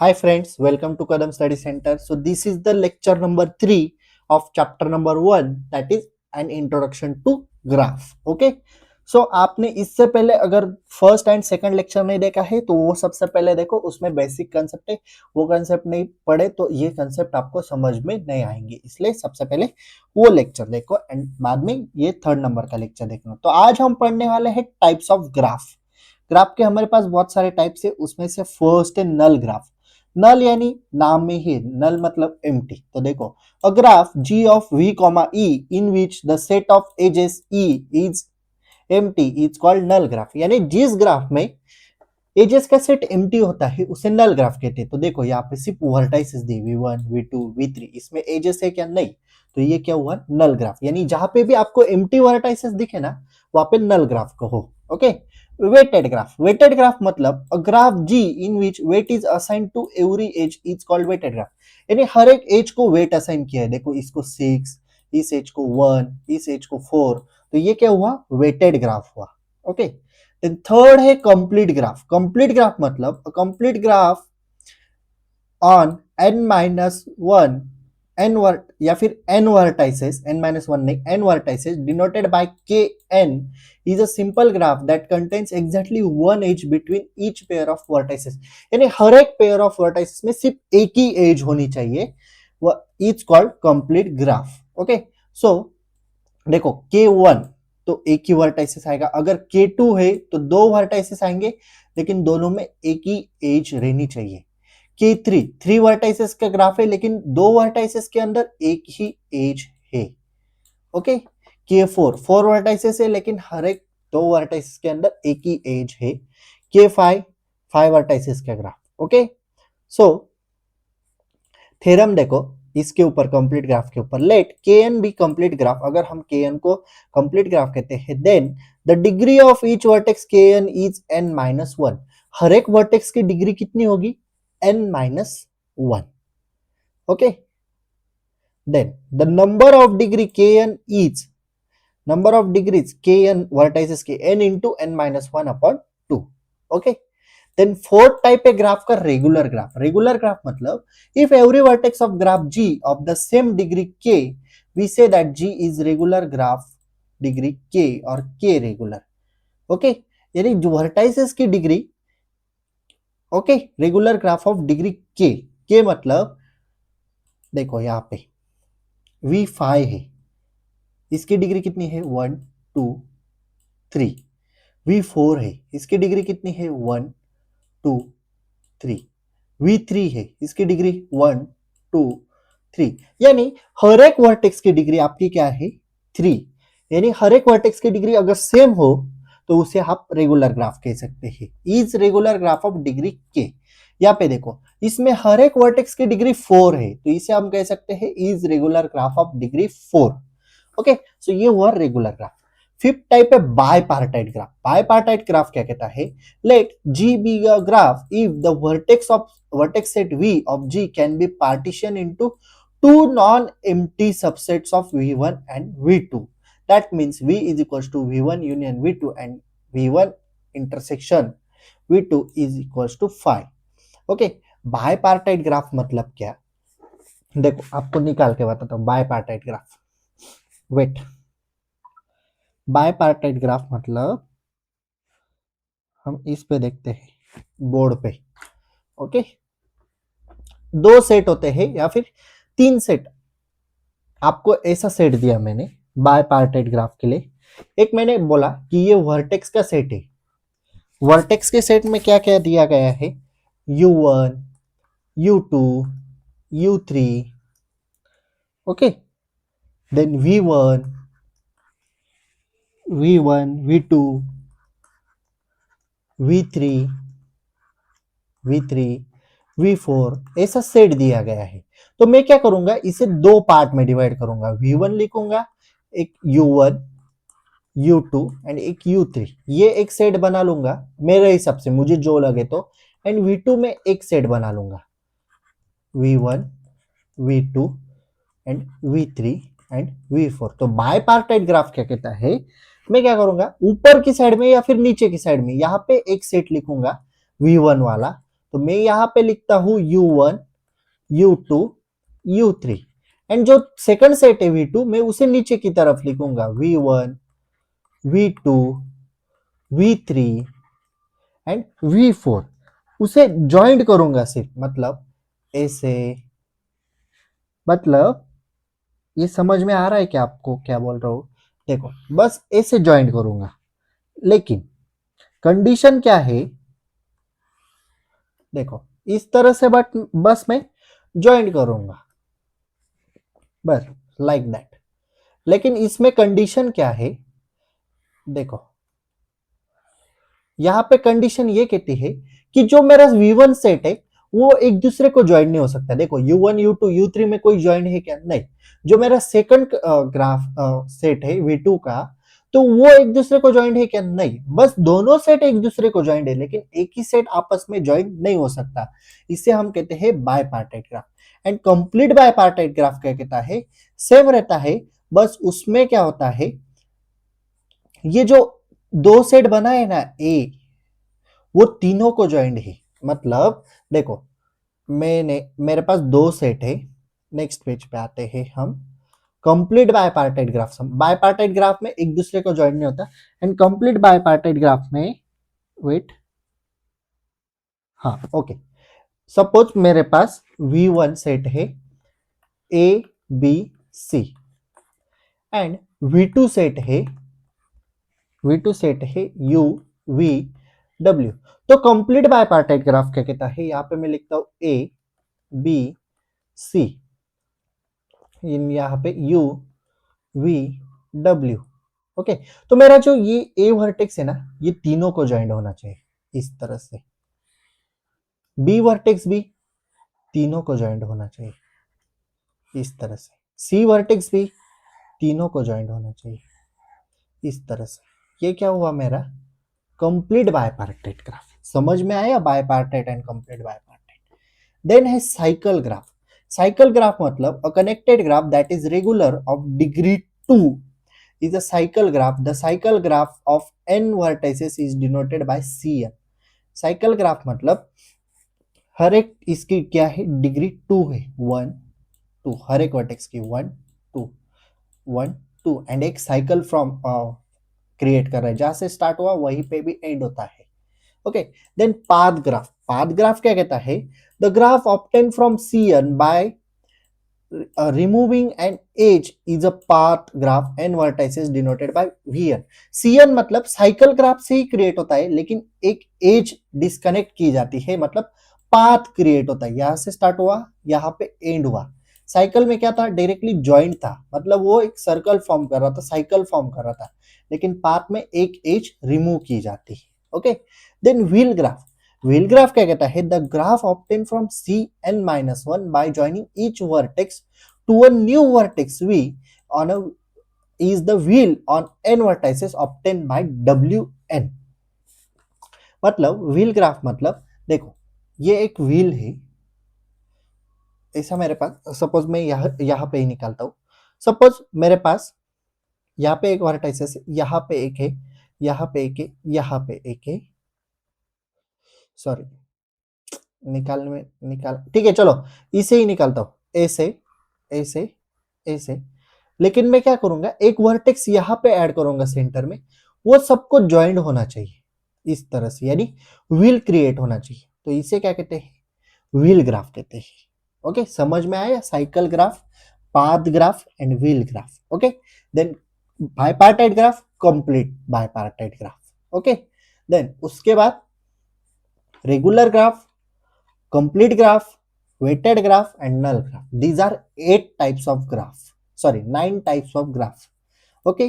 Hi friends, welcome to Kadam Study Center. So this is the lecture number 3 of chapter number 1, that is an introduction to graph. Okay. So आपने इससे पहले अगर first and second lecture नहीं देखा है तो वो सबसे पहले देखो, उसमें बेसिक कंसेप्ट है, वो कंसेप्ट नहीं पढ़े तो ये कंसेप्ट आपको समझ में नहीं आएंगे, इसलिए सबसे पहले वो लेक्चर देखो एंड बाद में ये थर्ड नंबर का लेक्चर देखना। तो आज हम पढ़ने वाले हैं टाइप्स ऑफ ग्राफ। ग्राफ के हमारे पास बहुत सारे टाइप्स है, उसमें से फर्स्ट है नल ग्राफ। नल यानी नाम में ही नल मतलब एम्प्टी। तो देखो, a graph g of v comma e in which the set of edges e is empty is called null graph. यानी जिस ग्राफ में एजेस का सेट एम्प्टी होता है उसे नल ग्राफ कहते हैं। तो देखो यहाँ पे सिर्फ वर्टाइसेस दी v1 v2 v3, इसमें एजेस है क्या? नहीं। तो ये क्या हुआ? नल ग्राफ। यानी जहां पे भी आपको एम्प्टी वर्टाइसेस दिखे ना, वहां पे नल ग्राफ कहो। Okay. Weighted graph. Weighted graph मतलब a graph g in which weight is assign to every edge is called weighted graph. यानी हर एक एज को वेट असाइन किया है। देखो, इसको 6, इस एज को 1, इस एज को 4, तो ये क्या हुआ? वेटेड ग्राफ हुआ। ओके। देन थर्ड है कंप्लीट ग्राफ। कंप्लीट ग्राफ मतलब a complete graph on n minus one n वर्ट या फिर n vertices, n minus one नहीं, n vertices denoted by kn is a simple graph that contains exactly one edge between each pair of vertices। यानी हर एक pair of vertices में सिर्फ एक ही as होनी चाहिए, वह is called complete graph. Okay. So देखो, k1 तो एक ही वर्टाइसेस आएगा, अगर k2 है तो दो वर्टाइसेस आएंगे, लेकिन दोनों में एक ही एज रहनी चाहिए। k3 3 वर्टाइसेस का ग्राफ है, लेकिन दो वर्टाइसेस के अंदर एक ही एज है। ओके। k4 4 वर्टाइसेस है, लेकिन हर एक दो वर्टाइसेस के अंदर एक ही एज है। k5 5 वर्टाइसेस का ग्राफ। ओके। सो थ्योरम देखो इसके ऊपर, कंप्लीट ग्राफ के ऊपर, let kn be complete graph. अगर हम kn को कंप्लीट ग्राफ कहते हैं, then the degree of each vertex kn is n minus one. हर एक वर्टेक्स की डिग्री कितनी होगी? n minus one. Okay. Then the number of degree kn is, number of degrees kn vertices के n into n minus one upon two. Okay. Then fourth type है graph का regular graph. Regular graph मतलब if every vertex of graph g of the same degree k, we say that g is regular graph degree k और k regular. Okay. यानी जो vertices की degree, okay, regular graph of degree k। k मतलब देखो यहाँ पे v5 है, इसकी डिग्री कितनी है? 1 2 3। v4 है, इसकी डिग्री कितनी है? 1 2 3। v3 है, इसकी डिग्री 1 2 3। यानी हर एक वर्टेक्स की डिग्री आपकी क्या है? 3। यानी हर एक वर्टेक्स की डिग्री अगर सेम हो तो उसे आप रेगुलर ग्राफ कह सकते हैं। Is regular graph of degree के। यहाँ पे देखो, इसमें हर एक वर्टेक्स की डिग्री 4 है, तो इसे हम कह सकते हैं is regular graph of degree 4। Okay. So ये हुआ रेगुलर ग्राफ। फिफ्थ टाइप है बायपार्टाइट ग्राफ। बायपार्टाइट ग्राफ क्या कहता है? Let G be a graph if the vertex set V of G can be partitioned into two non-empty subsets of V1 and V2. That means V is equals to V1 union V2 and V1 intersection V2 is equals to 5. Okay. Bipartite graph मतलब क्या? देखो आपको निकाल के बताता हूँ bipartite graph. Wait, bipartite graph मतलब हम इस पे देखते हैं बोर्ड पे। ओके। दो सेट होते हैं या फिर तीन सेट, आपको ऐसा सेट दिया मैंने बायपार्टाइट ग्राफ के लिए। एक मैंने बोला कि ये वर्टेक्स का सेट है। वर्टेक्स के सेट में क्या क्या दिया गया है? u1 u2 u3। Okay. Then v1 v2 v3 v3 v4, ऐसा सेट दिया गया है। तो मैं क्या करूंगा, इसे दो पार्ट में डिवाइड करूंगा। v1 लिखूंगा, एक u1 u2 एंड एक u3, ये एक सेट बना लूंगा मेरे हिसाब से, मुझे जो लगे तो। एंड v2 में एक सेट बना लूंगा, v1 v2 and v3 and v4। तो बायपार्टाइट ग्राफ क्या कहता है? मैं क्या करूंगा, ऊपर की साइड में या फिर नीचे की साइड में यहाँ पे एक सेट लिखूंगा v1 वाला, तो मैं यहाँ पे लिखता हूँ U1, U2, U3 एंड जो सेकंड सेट है V2 मैं उसे नीचे की तरफ लिखूंगा V1, V2, V3 and V4, उसे ज्वाइंट करूंगा सिर्फ, मतलब ऐसे, मतलब ये समझ में आ रहा है कि आपको क्या बोल रहा हूं? देखो बस ऐसे ज्वाइंट करूंगा, लेकिन कंडीशन क्या है, देखो इस तरह से, बट बस मैं ज्वाइंट करूंगा बस, लाइक दैट। लेकिन इसमें कंडीशन क्या है, देखो यहाँ पे कंडीशन ये कहती है कि जो मेरा V1 सेट है वो एक दूसरे को ज्वाइन नहीं हो सकता। देखो U1, U2, U3 में कोई ज्वाइन है क्या? नहीं। जो मेरा सेकंड ग्राफ सेट है V2 का, तो वो एक दूसरे को ज्वाइन है क्या? नहीं। बस दोनों सेट एक दूसरे को ज्वाइन है, लेकिन एक ही सेट आपस में ज्वाइन नहीं हो सकता। इसे हम कहते हैं बायपार्टाइट graph. And complete bipartite graph क्या कहता है, सेम रहता है, बस उसमें क्या होता है, ये जो दो सेट बना है ना ए, वो तीनों को ज्वाइंट है। मतलब देखो मैंने, मेरे पास दो सेट है, नेक्स्ट पेज पे आते हैं हम। कंप्लीट बायपार्टाइट ग्राफ, बायपार्टाइट ग्राफ में एक दूसरे को ज्वाइंट नहीं होता, एंड कंप्लीट बायपार्टाइट ग्राफ में, वेट, हाँ ओके, सपोज मेरे पास V1 सेट है A B C and V2 set है, V2 सेट है U V W। तो कंप्लीट बायपार्टाइट ग्राफ क्या कहता है, यहां पे मैं लिखता हूं A B C, इन यहाँ पे U V W। ओके, तो मेरा जो ये A वर्टेक्स है ना, ये तीनों को ज्वाइंट होना चाहिए इस तरह से। B वर्टेक्स भी तीनों को ज्वाइंट होना चाहिए इस तरह से। C वर्टेक्स भी तीनों को ज्वाइंट होना चाहिए इस तरह से। ये क्या हुआ मेरा कंप्लीट बायपार्टाइट ग्राफ। समझ में आया bipartite and complete bipartite. Then है साइकिल ग्राफ। साइकिल ग्राफ मतलब a connected graph that is regular of degree 2 is a cycle graph. The cycle graph of n vertices is denoted by Cn. Cycle graph मतलब हर एक इसकी क्या है, degree 2 है, 1 2, हर एक vertex की 1 2 1 2, एंड एक साइकिल फ्रॉम क्रिएट कर रहा है, जहां से स्टार्ट हुआ वहीं पे भी एंड होता है। Okay, then path graph. Path graph क्या कहता है, the graph obtain from Cn by removing an edge is a path graph n vertices denoted by Vn. Cn मतलब साइकिल ग्राफ से ही क्रिएट होता है, लेकिन एक एज डिस्कनेक्ट की जाती है, मतलब पाथ क्रिएट होता है, यहां से स्टार्ट हुआ यहां पे एंड हुआ। साइकिल में क्या था, डायरेक्टली ज्वाइंट था, मतलब वो एक सर्कल फॉर्म कर रहा था, साइकिल फॉर्म कर रहा था, लेकिन पाथ में एक एज रिमूव की जाती है। Okay, then wheel graph. Wheel graph क्या कहता है, the graph obtain from Cn-1 by joining each vertex to a new vertex V on a is the wheel on n vertices obtained by Wn। मतलब wheel graph मतलब देखो ये एक wheel है, ऐसा मेरे पास, सपोज मैं यहाँ पे ही निकालता हूँ। सपोज मेरे पास यहाँ पे एक वर्टाइसेस, यहाँ पे एक है, यहाँ पे एक है, यहाँ पे एक है, सॉरी निकालने में निकाल, ठीक है चलो इसे ही निकालता हूँ, ऐसे ऐसे ऐसे। लेकिन मैं क्या करूंगा, एक वर्टेक्स यहाँ पे ऐड करूंगा सेंटर में, वो सबको ज्वाइंट होना चाहिए इस तरह से, यानी व्हील क्रिएट होना चाहिए। तो इसे क्या कहते हैं, व्हील ग्राफ कहते हैं। ओके, समझ में आया, cycle graph, path graph and wheel graph. Okay, then bipartite graph, complete bipartite graph. Okay, then उसके बाद regular graph, complete graph, weighted graph and null graph. These are 8 types of graph, sorry 9 types of graph. Okay,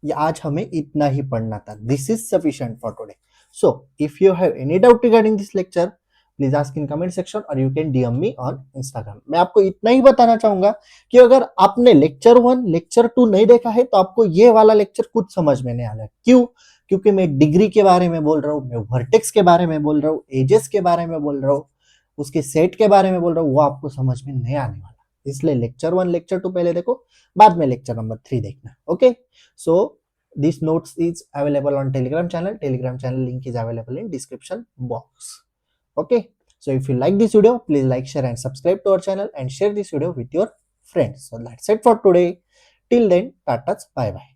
ये आज हमें इतना ही पढ़ना था। This is sufficient for today. So if you have any doubt regarding this lecture, please ask in comment section or you can DM me on Instagram. मैं आपको इतना ही बताना चाहूंगा कि अगर आपने लेक्चर 1 लेक्चर 2 नहीं देखा है तो आपको ये वाला लेक्चर कुछ समझ में नहीं आ रहा। क्यों? क्योंकि मैं डिग्री के बारे में बोल रहा हूँ, मैं वर्टेक्स के बारे में बोल रहा हूँ, एजेस के बारे में बोल रहा हूँ, उसके सेट के बारे में बोल रहा हूँ, वो आपको समझ में नहीं आने वाला। इसलिए लेक्चर 1 लेक्चर 2 पहले देखो, बाद में लेक्चर नंबर 3 देखना। Okay, so this notes is available on Telegram channel. Telegram channel link is available in description box. Okay, So if you like this video, please like, share and subscribe to our channel and share this video with your friends. So that's it for today. Till then, tatas, bye bye.